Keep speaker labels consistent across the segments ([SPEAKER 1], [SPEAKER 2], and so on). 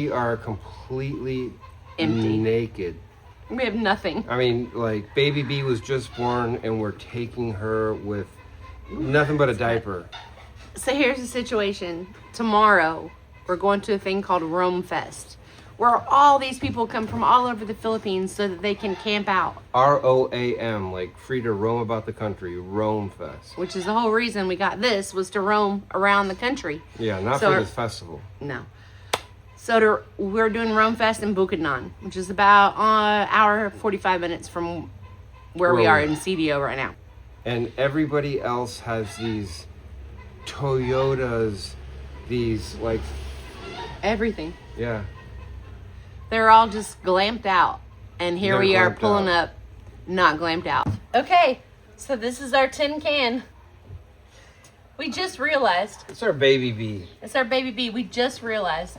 [SPEAKER 1] We are completely
[SPEAKER 2] empty,
[SPEAKER 1] naked.
[SPEAKER 2] We have nothing.
[SPEAKER 1] I mean, like, baby B was just born and we're taking her with nothing but a diaper.
[SPEAKER 2] So here's the situation. Tomorrow, we're going to a thing called Rome Fest, where all these people come from all over the Philippines so that they can camp out.
[SPEAKER 1] ROAM, like free to roam about the country, Rome Fest.
[SPEAKER 2] Which is the whole reason we got this, was to roam around the country.
[SPEAKER 1] Yeah, not for this festival.
[SPEAKER 2] No. So we're doing Rome Fest in Bukidnon, which is about an hour 45 minutes from where we are in CDO right now.
[SPEAKER 1] And everybody else has these Toyotas, these like...
[SPEAKER 2] everything.
[SPEAKER 1] Yeah.
[SPEAKER 2] They're all just glamped out. And here we are pulling up, not glamped out. Okay, so this is our tin can. We just realized.
[SPEAKER 1] It's our baby bee.
[SPEAKER 2] It's our baby bee. We just realized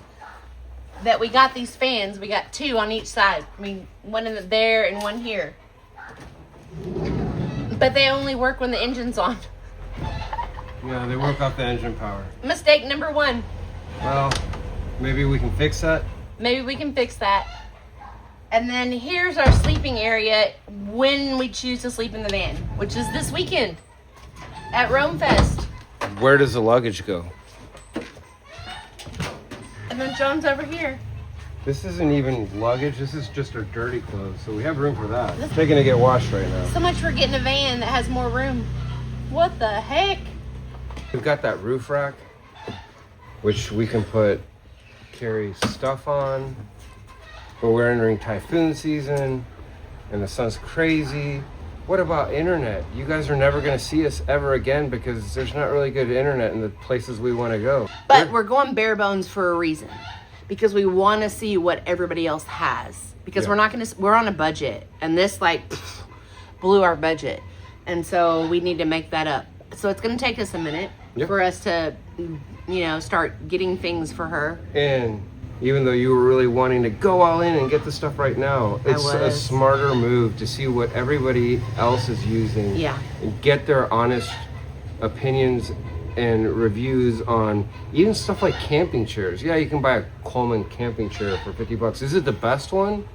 [SPEAKER 2] that we got these fans. We got two on each side. I mean, one in there and one here. But they only work when the engine's on.
[SPEAKER 1] Yeah, they work off the engine power.
[SPEAKER 2] Mistake number one.
[SPEAKER 1] Well, maybe we can fix that.
[SPEAKER 2] Maybe we can fix that. And then here's our sleeping area when we choose to sleep in the van, which is this weekend at Rome Fest.
[SPEAKER 1] Where does the luggage go?
[SPEAKER 2] And then John's over here.
[SPEAKER 1] This isn't even luggage. This is just our dirty clothes. So we have room for that. They're going to get washed right now.
[SPEAKER 2] So much for getting a van that has more room. What the heck?
[SPEAKER 1] We've got that roof rack, which we can carry stuff on. But we're entering typhoon season and the sun's crazy. What about internet? You guys are never going to see us ever again because there's not really good internet in the places we want to go.
[SPEAKER 2] But we're going bare bones for a reason. Because we want to see what everybody else has. Because we're not going to, we're on a budget. And this blew our budget. And so we need to make that up. So it's going to take us a minute for us to, start getting things for her.
[SPEAKER 1] And even though you were really wanting to go all in and get the stuff right now, it's a smarter move to see what everybody else is using.
[SPEAKER 2] Yeah.
[SPEAKER 1] And get their honest opinions and reviews on even stuff like camping chairs. Yeah, you can buy a Coleman camping chair for $50. Is it the best one?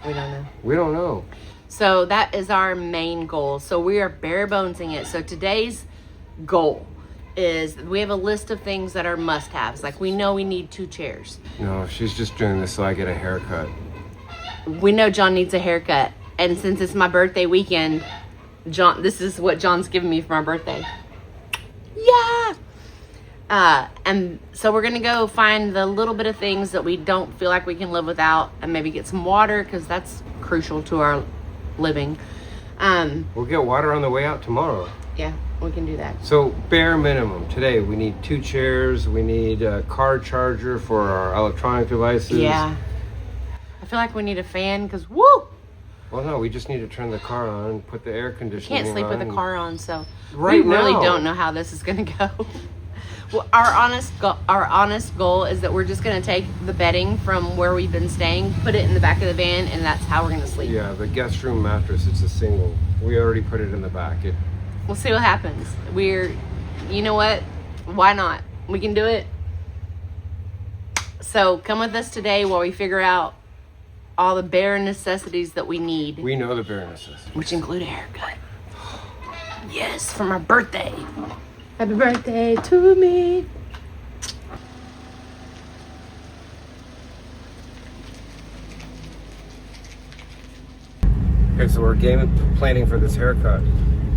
[SPEAKER 2] We don't know.
[SPEAKER 1] We don't know.
[SPEAKER 2] So that is our main goal. So we are bare bonesing it. So today's goal is we have a list of things that are must-haves. Like we know we need 2 chairs.
[SPEAKER 1] No, she's just doing this so I get a haircut.
[SPEAKER 2] We know John needs a haircut. And since it's my birthday weekend, this is what John's giving me for my birthday. Yeah! And so we're going to go find the little bit of things that we don't feel like we can live without and maybe get some water because that's crucial to our living.
[SPEAKER 1] We'll get water on the way out tomorrow.
[SPEAKER 2] Yeah, we can do that.
[SPEAKER 1] So bare minimum today, we need 2 chairs. We need a car charger for our electronic devices.
[SPEAKER 2] Yeah. I feel like we need a fan because, woo!
[SPEAKER 1] Well, no, we just need to turn the car on and put the air conditioning on.
[SPEAKER 2] Can't sleep with the car on, so
[SPEAKER 1] we
[SPEAKER 2] really don't know how this is going to go. Well, our honest goal is that we're just going to take the bedding from where we've been staying, put it in the back of the van, and that's how we're going to sleep.
[SPEAKER 1] Yeah, the guest room mattress, it's a single. We already put it in the back.
[SPEAKER 2] We'll see what happens. You know what? Why not? We can do it. So come with us today while we figure out all the bare necessities that we need.
[SPEAKER 1] We know the bare necessities.
[SPEAKER 2] Which include a haircut. Yes, for my birthday. Happy birthday to me.
[SPEAKER 1] Okay, so we're planning for this haircut.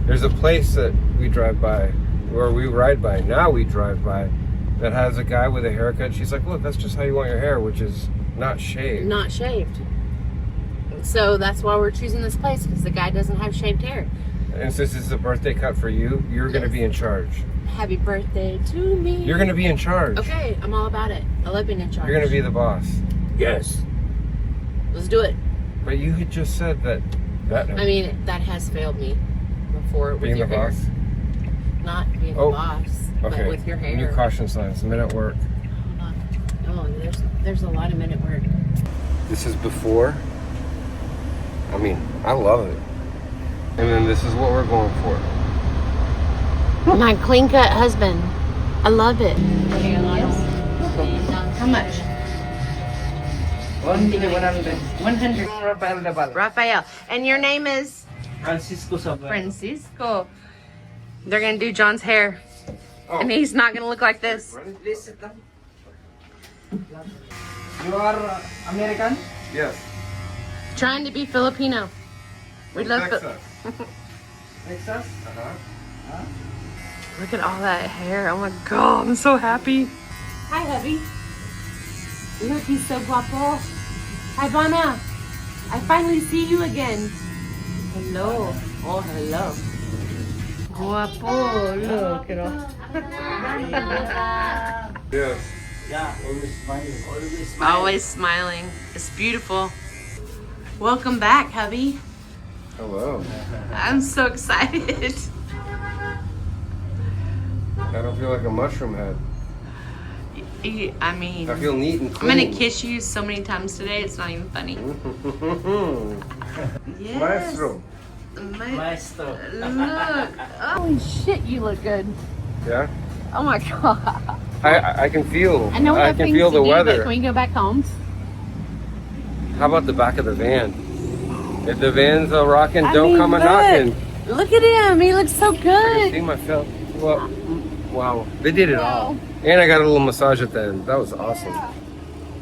[SPEAKER 1] There's a place that we drive by, or we ride by, now we drive by, that has a guy with a haircut. She's like, look, that's just how you want your hair, which is not shaved.
[SPEAKER 2] Not shaved. So that's why we're choosing this place, because the guy doesn't have shaved hair.
[SPEAKER 1] And since it's a birthday cut for you, you're going to be in charge.
[SPEAKER 2] Happy birthday to me.
[SPEAKER 1] You're going to be in charge.
[SPEAKER 2] Okay, I'm all about it. I love being in charge.
[SPEAKER 1] You're going to be the boss.
[SPEAKER 2] Yes. Let's do it.
[SPEAKER 1] But you had just said that...
[SPEAKER 2] I mean, that has failed me before with
[SPEAKER 1] being
[SPEAKER 2] your
[SPEAKER 1] the
[SPEAKER 2] hair.
[SPEAKER 1] boss?
[SPEAKER 2] Not being the boss, but with your hair.
[SPEAKER 1] New caution signs, men at work.
[SPEAKER 2] Hold on. Oh, there's a lot of men at work.
[SPEAKER 1] This is before. I mean, I love it. And then this is what we're going for.
[SPEAKER 2] My clean cut husband. I love it. Yes. How much?
[SPEAKER 3] Only 100.
[SPEAKER 2] 100.
[SPEAKER 3] Rafael Dabal.
[SPEAKER 2] Raphael. And your name is?
[SPEAKER 3] Francisco Sabat.
[SPEAKER 2] Francisco. They're going to do John's hair. And he's not going to look like this.
[SPEAKER 3] Please sit down. You are American?
[SPEAKER 1] Yes.
[SPEAKER 2] Trying to be Filipino. We love
[SPEAKER 1] Texas.
[SPEAKER 3] Texas?
[SPEAKER 1] Uh-huh.
[SPEAKER 2] Look at all that hair. Oh my god, I'm so happy. Hi, hubby. Look, he's so guapo. Hi, Bana. I finally see you again. Hello. Oh, hello. Guapo. Look at all.
[SPEAKER 1] Yes.
[SPEAKER 3] Yeah, always smiling. Always smiling.
[SPEAKER 2] Always smiling. It's beautiful. Welcome back, hubby.
[SPEAKER 1] Hello.
[SPEAKER 2] I'm so excited.
[SPEAKER 1] I don't feel like a mushroom head.
[SPEAKER 2] I mean,
[SPEAKER 1] I feel neat and
[SPEAKER 2] I'm
[SPEAKER 1] clean.
[SPEAKER 2] gonna kiss you so many times today, it's not even funny. Yes.
[SPEAKER 1] Maestro.
[SPEAKER 3] Maestro.
[SPEAKER 2] Look. Holy shit, you look good.
[SPEAKER 1] Yeah.
[SPEAKER 2] Oh my god.
[SPEAKER 1] I can feel.
[SPEAKER 2] I know we have
[SPEAKER 1] can
[SPEAKER 2] things
[SPEAKER 1] feel
[SPEAKER 2] to
[SPEAKER 1] the
[SPEAKER 2] do,
[SPEAKER 1] weather.
[SPEAKER 2] but can we go back home?
[SPEAKER 1] How about the back of the van? If the van's a rocking,
[SPEAKER 2] I
[SPEAKER 1] don't
[SPEAKER 2] mean,
[SPEAKER 1] come a
[SPEAKER 2] look.
[SPEAKER 1] knocking.
[SPEAKER 2] Look at him. He looks so
[SPEAKER 1] I can see
[SPEAKER 2] good.
[SPEAKER 1] myself. Well, wow. They did it all. And I got a little massage at the end. That was awesome.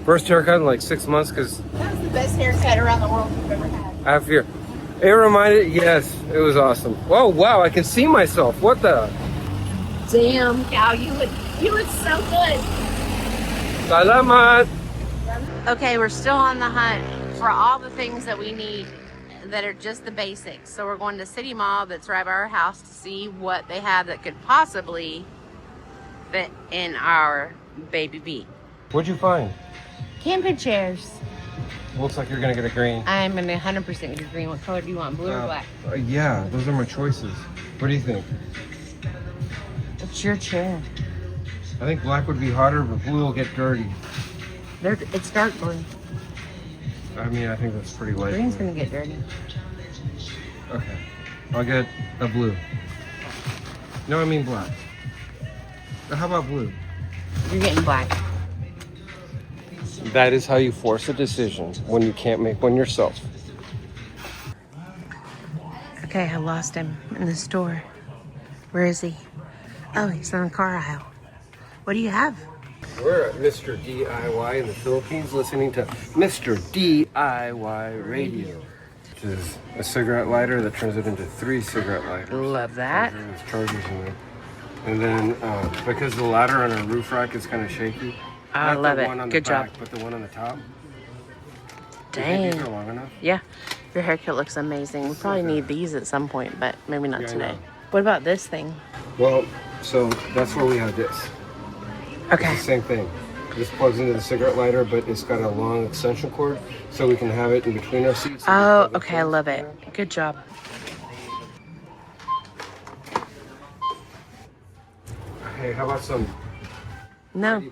[SPEAKER 1] First haircut in like 6 months because
[SPEAKER 2] That was the best haircut around the world we've ever had.
[SPEAKER 1] I have fear. It reminded, yes, it was awesome. Oh, wow, I can see myself. What the?
[SPEAKER 2] Damn, Cal, you look so good.
[SPEAKER 1] Salamat.
[SPEAKER 2] Okay, we're still on the hunt for all the things that we need that are just the basics. So we're going to City Mall that's right by our house to see what they have that could possibly fit in our baby bee.
[SPEAKER 1] What'd you find?
[SPEAKER 2] Camping chairs.
[SPEAKER 1] Looks like you're gonna get a green.
[SPEAKER 2] I'm in 100% get green. What color do you want, blue or black?
[SPEAKER 1] Yeah, those are my choices. What do you think?
[SPEAKER 2] It's your chair.
[SPEAKER 1] I think black would be hotter, but blue will get dirty.
[SPEAKER 2] It's dark blue.
[SPEAKER 1] I mean, I think that's pretty light.
[SPEAKER 2] Green's
[SPEAKER 1] blue.
[SPEAKER 2] gonna get dirty.
[SPEAKER 1] Okay, I'll get a blue. No, I mean black. How about blue?
[SPEAKER 2] You're getting black.
[SPEAKER 1] That is how you force a decision when you can't make one yourself.
[SPEAKER 2] Okay, I lost him in the store. Where is he? Oh, he's on the car aisle. What do you have?
[SPEAKER 1] We're at Mr. D.I.Y. in the Philippines listening to Mr. D.I.Y. Radio, which is a cigarette lighter that turns it into 3 cigarette lighters.
[SPEAKER 2] Love that.
[SPEAKER 1] There's chargers in there. And then because the ladder on our roof rack is kind of shaky.
[SPEAKER 2] I
[SPEAKER 1] not
[SPEAKER 2] love
[SPEAKER 1] the
[SPEAKER 2] it.
[SPEAKER 1] one on
[SPEAKER 2] Good
[SPEAKER 1] the
[SPEAKER 2] job.
[SPEAKER 1] back, but the one on the top. Do you think these are
[SPEAKER 2] Dang.
[SPEAKER 1] long enough?
[SPEAKER 2] Yeah, your haircut looks amazing. We probably need these at some point, but maybe not
[SPEAKER 1] Yeah, I
[SPEAKER 2] today.
[SPEAKER 1] know.
[SPEAKER 2] What about this thing?
[SPEAKER 1] Well, so that's where we have this.
[SPEAKER 2] Okay.
[SPEAKER 1] It's the same thing. This plugs into the cigarette lighter, but it's got a long extension cord, so we can have it in between our seats.
[SPEAKER 2] Oh, okay. I love it. Good job.
[SPEAKER 1] Hey, how about some?
[SPEAKER 2] No,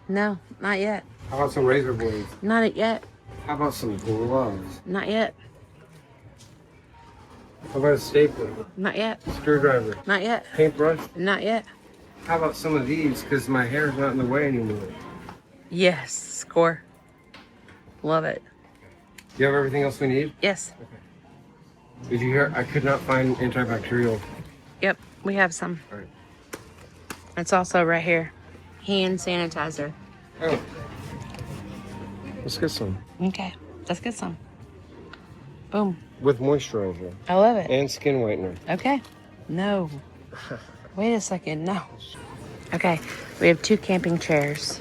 [SPEAKER 2] no, not yet.
[SPEAKER 1] How about some razor blades?
[SPEAKER 2] Not yet.
[SPEAKER 1] How about some gloves?
[SPEAKER 2] Not yet.
[SPEAKER 1] How about a stapler?
[SPEAKER 2] Not yet.
[SPEAKER 1] Screwdriver?
[SPEAKER 2] Not yet.
[SPEAKER 1] Paintbrush?
[SPEAKER 2] Not yet.
[SPEAKER 1] How about some of these? Because my hair's not in the way anymore.
[SPEAKER 2] Yes. Score. Love it.
[SPEAKER 1] Do you have everything else we need?
[SPEAKER 2] Yes.
[SPEAKER 1] Did you hear? I could not find antibacterial.
[SPEAKER 2] Yep. We have some.
[SPEAKER 1] All right.
[SPEAKER 2] It's also right here. Hand sanitizer.
[SPEAKER 1] Oh. Let's get some.
[SPEAKER 2] Okay. Let's get some. Boom.
[SPEAKER 1] With moisturizer
[SPEAKER 2] I love it.
[SPEAKER 1] and skin whitener.
[SPEAKER 2] Okay. No. Wait a second. No. Okay. We have 2 camping chairs.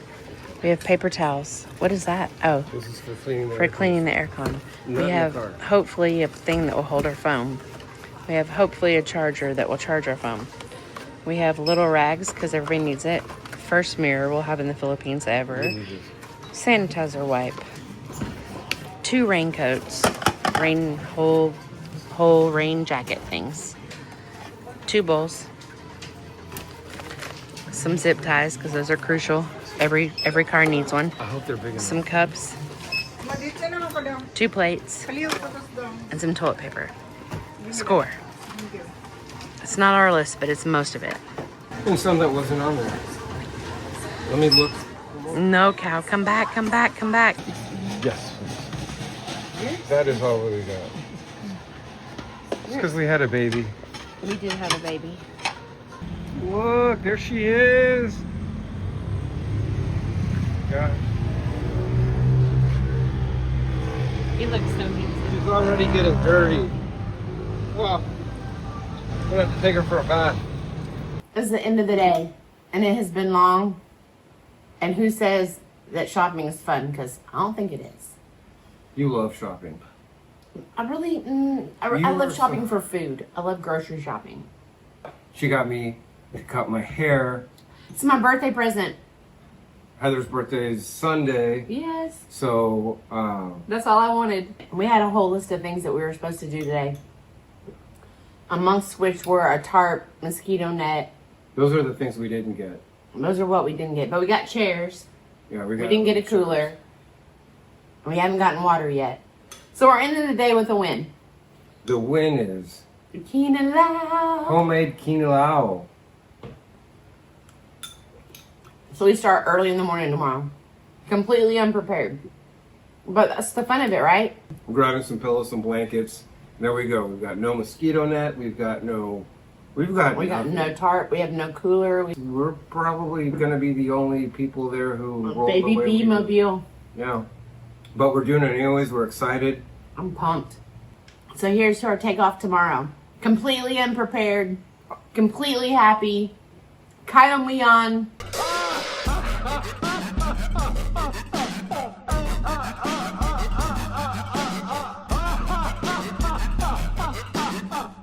[SPEAKER 2] We have paper towels. What is that? Oh,
[SPEAKER 1] This is for cleaning.
[SPEAKER 2] for cleaning the aircon.
[SPEAKER 1] Not
[SPEAKER 2] We
[SPEAKER 1] in the
[SPEAKER 2] have
[SPEAKER 1] car.
[SPEAKER 2] hopefully a thing that will hold our phone. We have hopefully a charger that will charge our phone. We have little rags because everybody needs it. First mirror we'll have in the Philippines ever. Sanitizer wipe. 2 raincoats. Whole rain jacket things. 2 bowls. Some zip ties because those are crucial. Every car needs one.
[SPEAKER 1] I hope they're big enough.
[SPEAKER 2] Some cups. 2 plates. And some toilet paper. Score. It's not our list, but it's most of it.
[SPEAKER 1] And some that wasn't on there. Let me look.
[SPEAKER 2] No, cow. Come back, come back, come back.
[SPEAKER 1] Yes, please. That is all we got. It's because we had a baby.
[SPEAKER 2] We did have a baby.
[SPEAKER 1] Look, there she is. Gosh.
[SPEAKER 2] He looks so handsome.
[SPEAKER 1] She's already getting dirty. Well, I'm gonna have to take her for a bath.
[SPEAKER 2] It's the end of the day, and it has been long. And who says that shopping is fun? Because I don't think it is.
[SPEAKER 1] You love shopping.
[SPEAKER 2] I really, I love shopping for food. I love grocery shopping.
[SPEAKER 1] She got me to cut my hair.
[SPEAKER 2] It's my birthday present.
[SPEAKER 1] Heather's birthday is Sunday.
[SPEAKER 2] Yes.
[SPEAKER 1] So,
[SPEAKER 2] That's all I wanted. We had a whole list of things that we were supposed to do today. Amongst which were a tarp, mosquito net.
[SPEAKER 1] those are the things we didn't get.
[SPEAKER 2] Those are what we didn't get. But we got chairs.
[SPEAKER 1] Yeah,
[SPEAKER 2] We didn't get a cooler. We haven't gotten water yet. So we're ending the day with a win.
[SPEAKER 1] The win is
[SPEAKER 2] Kinilaw.
[SPEAKER 1] homemade Kinilaw.
[SPEAKER 2] So we start early in the morning tomorrow. Completely unprepared. But that's the fun of it, right?
[SPEAKER 1] We're grabbing some pillows, some blankets. There we go. We've got no mosquito net. We've got no
[SPEAKER 2] tarp. We have no cooler.
[SPEAKER 1] We're probably going to be the only people there who roll
[SPEAKER 2] Baby
[SPEAKER 1] the way we do.
[SPEAKER 2] B-mobile.
[SPEAKER 1] Yeah. But we're doing it anyways. We're excited.
[SPEAKER 2] I'm pumped. So here's to our takeoff tomorrow. Completely unprepared. Completely happy. Kyle Mian.